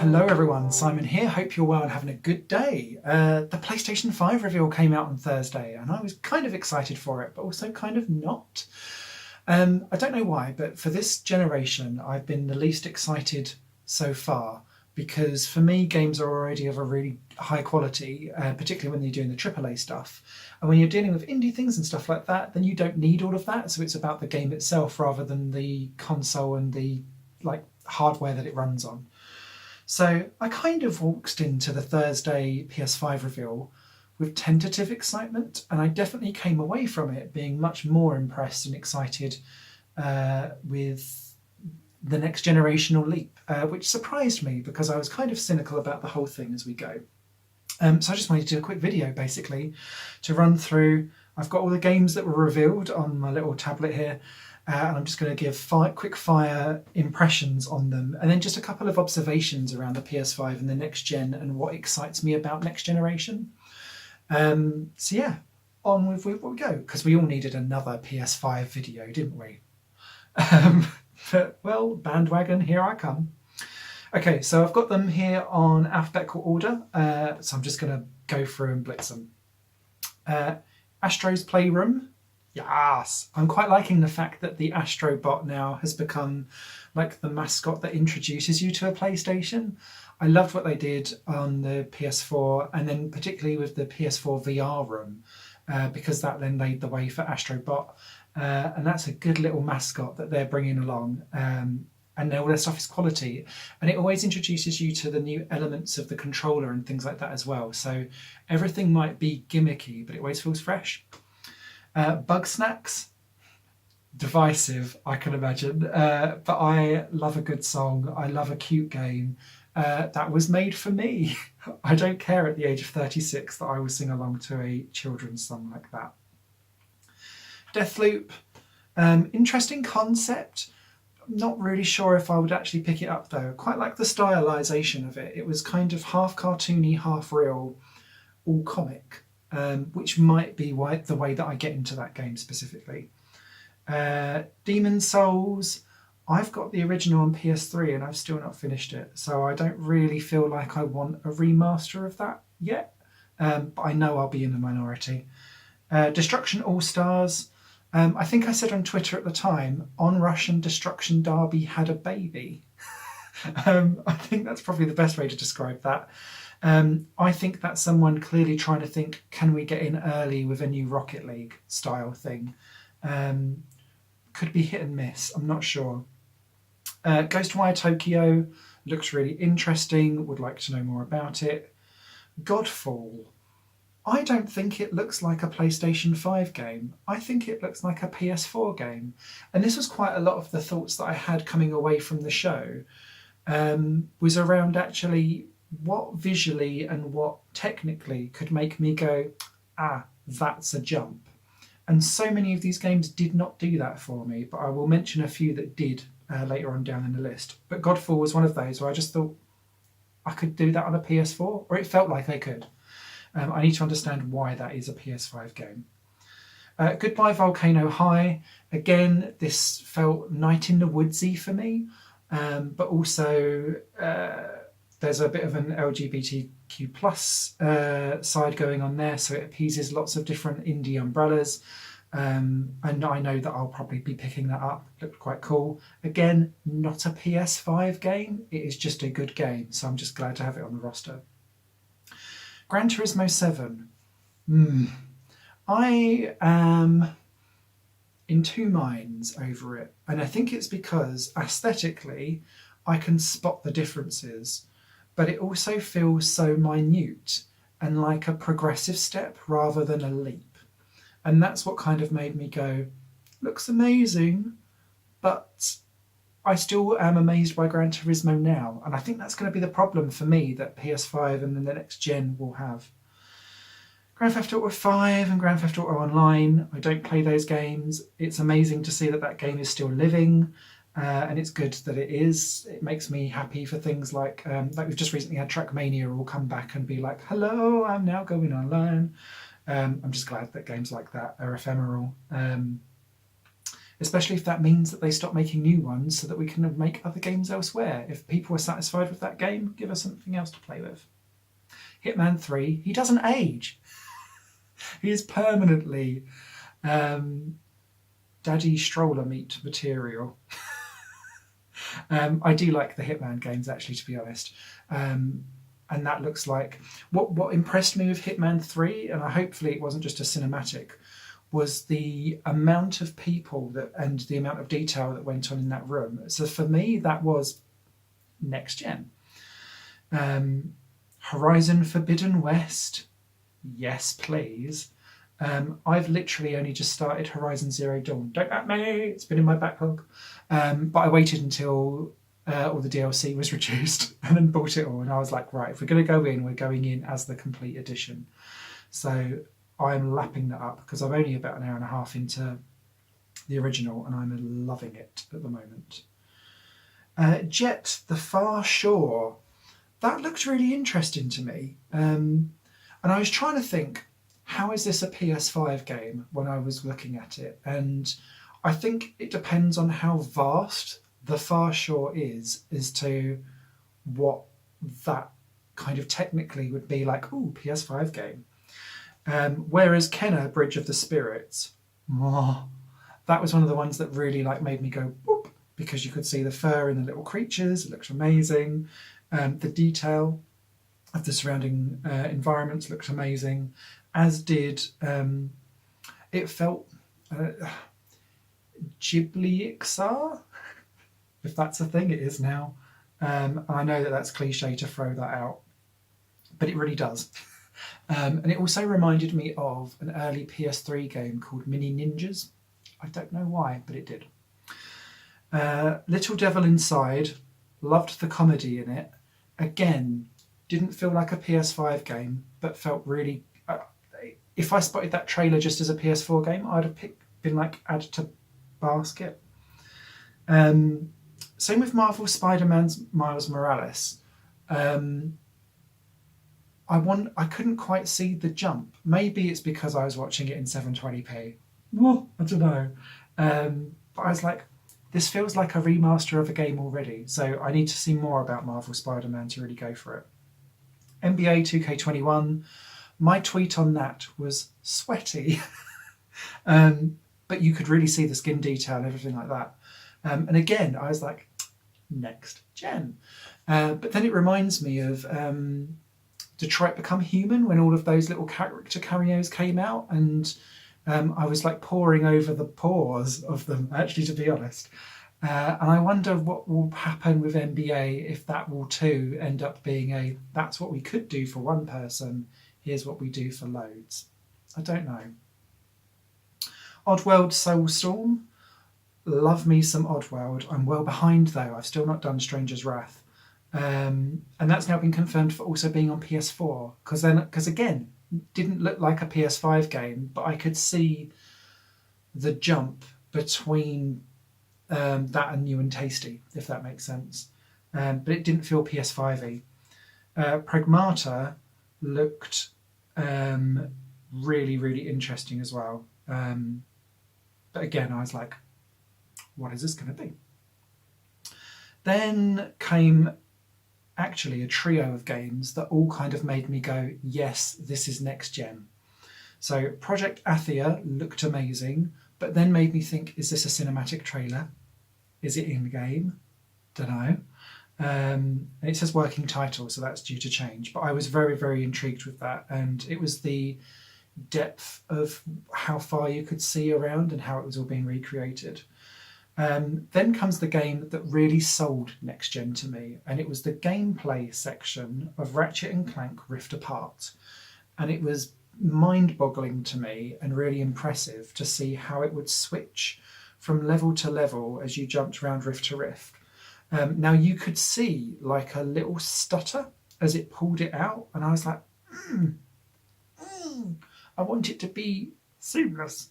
Hello everyone, Simon here. Hope you're well and having a good day. The PlayStation 5 reveal came out on Thursday and I was kind of excited for it, but also kind of not. I don't know why, but for this generation, I've been the least excited so far because for me, games are already of a really high quality, particularly when you're doing the AAA stuff. And when you're dealing with indie things and stuff like that, then you don't need all of that. So it's about the game itself rather than the console and the hardware that it runs on. So I kind of walked into the Thursday PS5 reveal with tentative excitement, and I definitely came away from it being much more impressed and excited with the next generational leap, which surprised me because I was kind of cynical about the whole thing as we go. So I just wanted to do a quick video basically to run through. I've got all the games that were revealed on my little tablet here. And I'm just going to give quick fire impressions on them, and then just a couple of observations around the PS5 and the next gen and what excites me about next generation. So yeah, on with what we go, because we all needed another PS5 video, didn't we? But well, bandwagon, here I come. Okay, so I've got them here on alphabetical order, so I'm just going to go through and blitz them. Astro's Playroom. Yes, I'm quite liking the fact that the Astrobot now has become like the mascot that introduces you to a PlayStation. I loved what they did on the PS4 and then particularly with the PS4 VR room because that then laid the way for Astrobot. And that's a good little mascot that they're bringing along. And all their stuff is quality. And it always introduces you to the new elements of the controller and things like that as well. So everything might be gimmicky, but it always feels fresh. Bug Snacks, divisive, I can imagine, but I love a good song. I love a cute game. That was made for me. I don't care at the age of 36 that I will sing along to a children's song like that. Deathloop, interesting concept. I'm not really sure if I would actually pick it up though. Quite like the stylization of it. It was kind of half cartoony, half real, all comic. Which might be the way that I get into that game specifically. Demon's Souls, I've got the original on PS3 and I've still not finished it, so I don't really feel like I want a remaster of that yet, but I know I'll be in the minority. Destruction All-Stars, I think I said on Twitter at the time, On Russian Destruction Derby had a baby. I think that's probably the best way to describe that. I think that's someone clearly trying to think, can we get in early with a new Rocket League style thing? Could be hit and miss, I'm not sure. Ghostwire Tokyo looks really interesting, would like to know more about it. Godfall, I don't think it looks like a PlayStation 5 game. I think it looks like a PS4 game. And this was quite a lot of the thoughts that I had coming away from the show, was around actually what visually and what technically could make me go, that's a jump. And so many of these games did not do that for me, but I will mention a few that did later on down in the list. But Godfall was one of those where I just thought I could do that on a PS4, or it felt like I could. I need to understand why that is a PS5 game. Goodbye Volcano High. Again, this felt Night in the Woodsy for me, but also there's a bit of an LGBTQ plus side going on there, so it appeases lots of different indie umbrellas. And I know that I'll probably be picking that up. Looked quite cool. Again, not a PS5 game. It is just a good game, so I'm just glad to have it on the roster. Gran Turismo 7. I am in two minds over it. And I think it's because aesthetically I can spot the differences, but it also feels so minute and like a progressive step rather than a leap. And that's what kind of made me go, looks amazing, but I still am amazed by Gran Turismo now. And I think that's going to be the problem for me that PS5 and then the next gen will have. Grand Theft Auto 5 and Grand Theft Auto Online, I don't play those games. It's amazing to see that that game is still living, and it's good that it is. It makes me happy for things like we've just recently had Trackmania all come back and be like, hello, I'm now going online. I'm just glad that games like that are ephemeral. especially if that means that they stop making new ones so that we can make other games elsewhere. If people are satisfied with that game, give us something else to play with. Hitman 3, he doesn't age. He is permanently daddy stroller meat material. I do like the Hitman games, actually, to be honest. And that looks like what impressed me with Hitman 3, and hopefully it wasn't just a cinematic, was the amount of people and the amount of detail that went on in that room. So for me, that was next gen. Horizon Forbidden West, yes please. I've literally only just started Horizon Zero Dawn. Don't at me, it's been in my backlog. But I waited until all the DLC was reduced and then bought it all. And I was like, right, if we're going to go in, we're going in as the complete edition. So I'm lapping that up because I'm only about an hour and a half into the original and I'm loving it at the moment. Jet, the Far Shore. That looked really interesting to me. And I was trying to think, how is this a PS5 game when I was looking at it? And I think it depends on how vast the Far Shore is as to what that kind of technically would be like, ooh, PS5 game. Whereas Kenna, Bridge of the Spirits, that was one of the ones that really made me go, boop, because you could see the fur in the little creatures. It looked amazing. The detail of the surrounding environments looked amazing, as did, it felt Ghibli-Ixar, if that's a thing, it is now. I know that that's cliche to throw that out, but it really does. And it also reminded me of an early PS3 game called Mini Ninjas. I don't know why, but it did. Little Devil Inside, loved the comedy in it. Again, didn't feel like a PS5 game, but felt really... if I spotted that trailer just as a PS4 game, I'd have been like, add to basket. Same with Marvel Spider-Man's Miles Morales. I couldn't quite see the jump. Maybe it's because I was watching it in 720p. Well, I don't know. But I was like, this feels like a remaster of a game already, so I need to see more about Marvel Spider-Man to really go for it. NBA 2K21, my tweet on that was sweaty. But you could really see the skin detail and everything like that. And again, I was like, next gen. But then it reminds me of Detroit Become Human, when all of those little character cameos came out, and I was like poring over the pores of them, actually, to be honest. And I wonder what will happen with NBA if that will too end up being that's what we could do for one person, here's what we do for loads. I don't know. Oddworld Soulstorm. Love me some Oddworld. I'm well behind though. I've still not done Stranger's Wrath. And that's now been confirmed for also being on PS4. Because again, didn't look like a PS5 game, but I could see the jump between that and New and Tasty, if that makes sense. But it didn't feel PS5-y. Pragmata looked really, really interesting as well. But again, I was like, what is this going to be? Then came actually a trio of games that all kind of made me go, yes, this is next gen. So Project Athia looked amazing, but then made me think, is this a cinematic trailer? Is it in-game? Dunno. And it says working title, so that's due to change. But I was very, very intrigued with that. And it was the depth of how far you could see around and how it was all being recreated. Then comes the game that really sold next gen to me, and it was the gameplay section of Ratchet & Clank Rift Apart. And it was mind-boggling to me and really impressive to see how it would switch from level to level as you jumped around rift to rift. Now you could see like a little stutter as it pulled it out, and I was like, I want it to be seamless.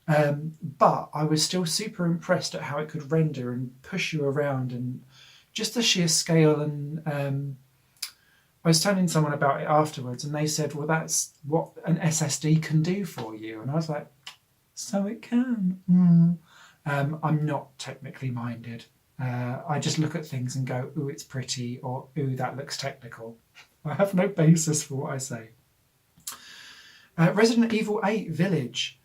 But I was still super impressed at how it could render and push you around, and just the sheer scale. And I was telling someone about it afterwards, and they said, well, that's what an SSD can do for you. And I was like, so it can. I'm not technically minded. I just look at things and go, ooh, it's pretty, or ooh, that looks technical. I have no basis for what I say. Resident Evil 8 Village.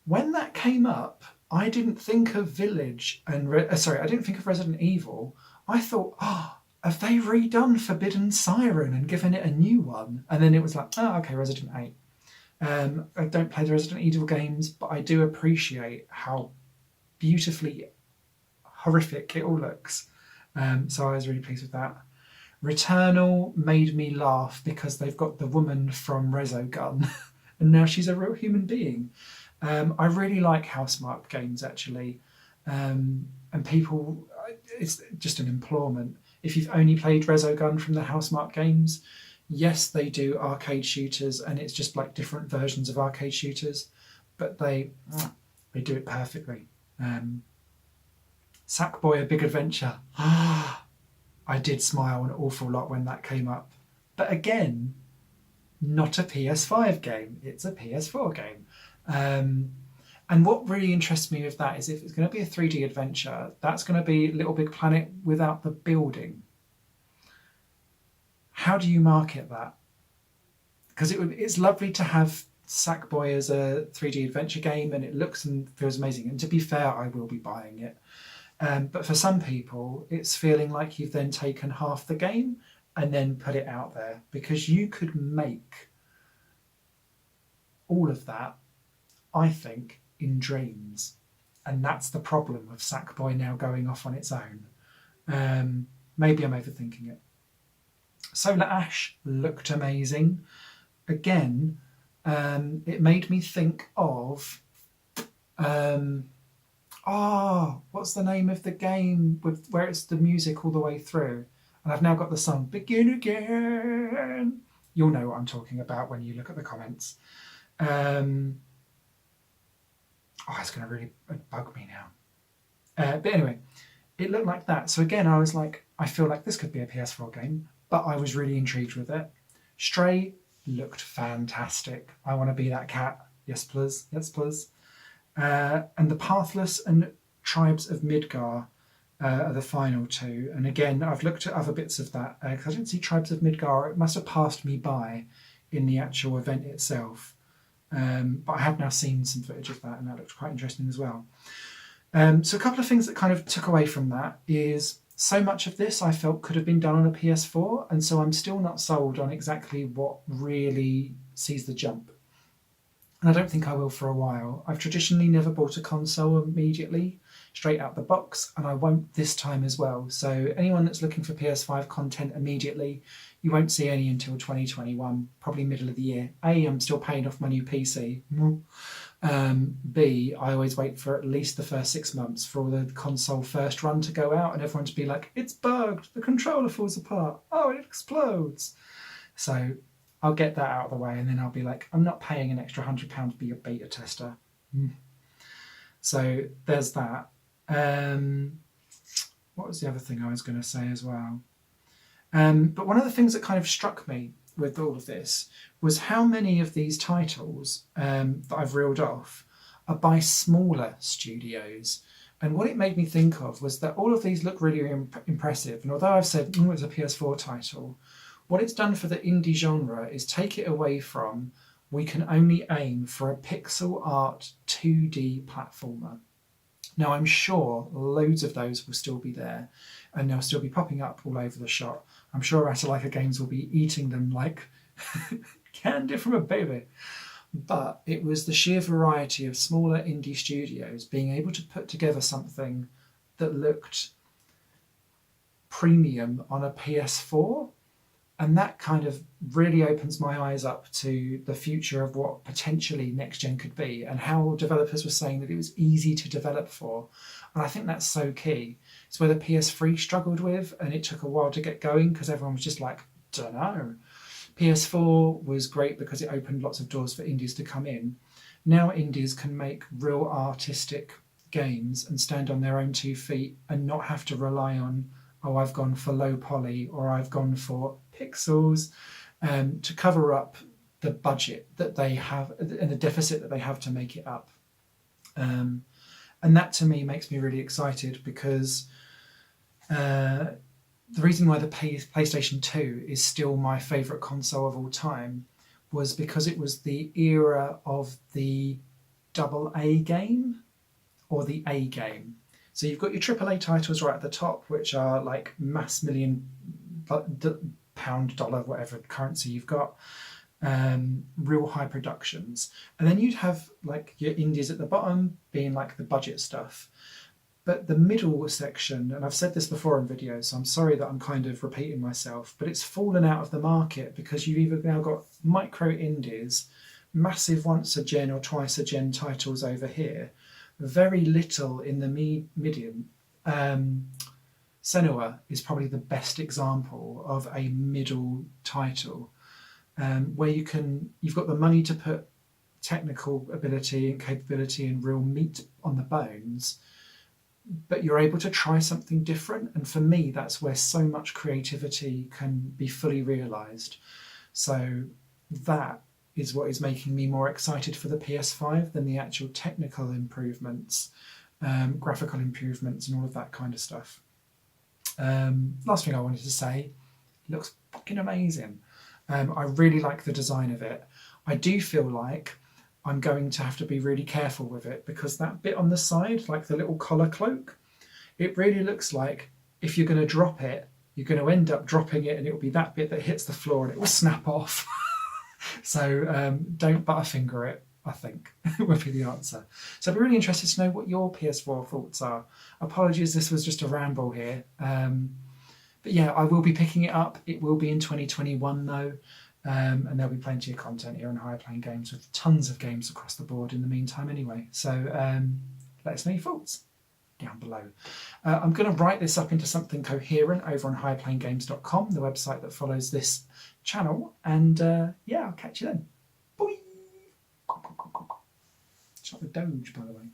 When that came up, I didn't think of Village and I didn't think of Resident Evil. I thought, have they redone Forbidden Siren and given it a new one? And then it was like, oh, okay, Resident 8. I don't play the Resident Evil games, but I do appreciate how beautifully horrific it all looks. So I was really pleased with that. Returnal made me laugh because they've got the woman from Resogun and now she's a real human being. I really like Housemarque games actually. And people, it's just an implorement. If you've only played Resogun from the Housemarque games, yes, they do arcade shooters and it's just like different versions of arcade shooters, but they do it perfectly. Sackboy: A Big Adventure. I did smile an awful lot when that came up. But again, not a PS5 game, it's a PS4 game. And what really interests me with that is if it's going to be a 3D adventure, that's going to be Little Big Planet without the building. How do you market that? Because it's lovely to have Sackboy as a 3D adventure game and it looks and feels amazing. And to be fair, I will be buying it. But for some people, it's feeling like you've then taken half the game and then put it out there, because you could make all of that, I think, in dreams. And that's the problem with Sackboy now going off on its own. Maybe I'm overthinking it. Solar Ash looked amazing. Again, it made me think of... what's the name of the game where it's the music all the way through? And I've now got the song, Begin Again. You'll know what I'm talking about when you look at the comments. It's going to really bug me now. But anyway, it looked like that. So again, I was like, I feel like this could be a PS4 game, but I was really intrigued with it. Stray looked fantastic. I want to be that cat. Yes, please. Yes, please. And the Pathless and Tribes of Midgar are the final two. And again, I've looked at other bits of that because I didn't see Tribes of Midgar. It must have passed me by in the actual event itself. But I have now seen some footage of that and that looked quite interesting as well. So a couple of things that kind of took away from that is so much of this I felt could have been done on a PS4. And so I'm still not sold on exactly what really sees the jump. And I don't think I will for a while. I've traditionally never bought a console immediately, straight out the box, and I won't this time as well. So anyone that's looking for PS5 content immediately, you won't see any until 2021, probably middle of the year. A, I'm still paying off my new PC. B, I always wait for at least the first 6 months for all the console first run to go out and everyone to be like, it's bugged, the controller falls apart, oh, it explodes. So I'll get that out of the way and then I'll be like, I'm not paying an extra £100 to be a beta tester. So there's that. What was the other thing I was going to say as well? But one of the things that kind of struck me with all of this was how many of these titles that I've reeled off are by smaller studios. And what it made me think of was that all of these look really impressive. And although I've said, it's a PS4 title, what it's done for the indie genre is take it away from, we can only aim for a pixel art 2D platformer. Now, I'm sure loads of those will still be there and they'll still be popping up all over the shop. I'm sure Ratalaika Games will be eating them like candy from a baby. But it was the sheer variety of smaller indie studios being able to put together something that looked premium on a PS4. And that kind of really opens my eyes up to the future of what potentially next gen could be and how developers were saying that it was easy to develop for. And I think that's so key. It's where the PS3 struggled with and it took a while to get going because everyone was just like, dunno. PS4 was great because it opened lots of doors for indies to come in. Now indies can make real artistic games and stand on their own 2 feet and not have to rely on, oh, I've gone for low poly or I've gone for pixels to cover up the budget that they have and the deficit that they have to make it up. And And that to me makes me really excited because the reason why the PlayStation 2 is still my favourite console of all time was because it was the era of the double A game or the A game. So you've got your AAA titles right at the top, which are like mass million pound, dollar, whatever currency you've got, real high productions. And then you'd have like your indies at the bottom being like the budget stuff. But the middle section, and I've said this before in videos, so I'm sorry that I'm kind of repeating myself, but it's fallen out of the market because you've either now got micro indies, massive once a gen or twice a gen titles over here, very little in the medium. Senua is probably the best example of a middle title where you've got the money to put technical ability and capability and real meat on the bones, but you're able to try something different. And for me, that's where so much creativity can be fully realised. So that is what is making me more excited for the PS5 than the actual technical improvements, graphical improvements, and all of that kind of stuff. Last thing I wanted to say, it looks fucking amazing. I really like the design of it. I do feel like I'm going to have to be really careful with it because that bit on the side, like the little collar cloak, it really looks like if you're going to drop it, you're going to end up dropping it and it will be that bit that hits the floor and it will snap off. So don't butterfinger it, I think, would be the answer. So I'd be really interested to know what your PS4 thoughts are. Apologies, this was just a ramble here. But yeah, I will be picking it up. It will be in 2021 though. And there'll be plenty of content here on Higher Playing Games with tons of games across the board in the meantime anyway. So let us know your thoughts down below. I'm going to write this up into something coherent over on higherplayinggames.com, the website that follows this channel. And yeah, I'll catch you then. Bye. It's like the Doge, by the way.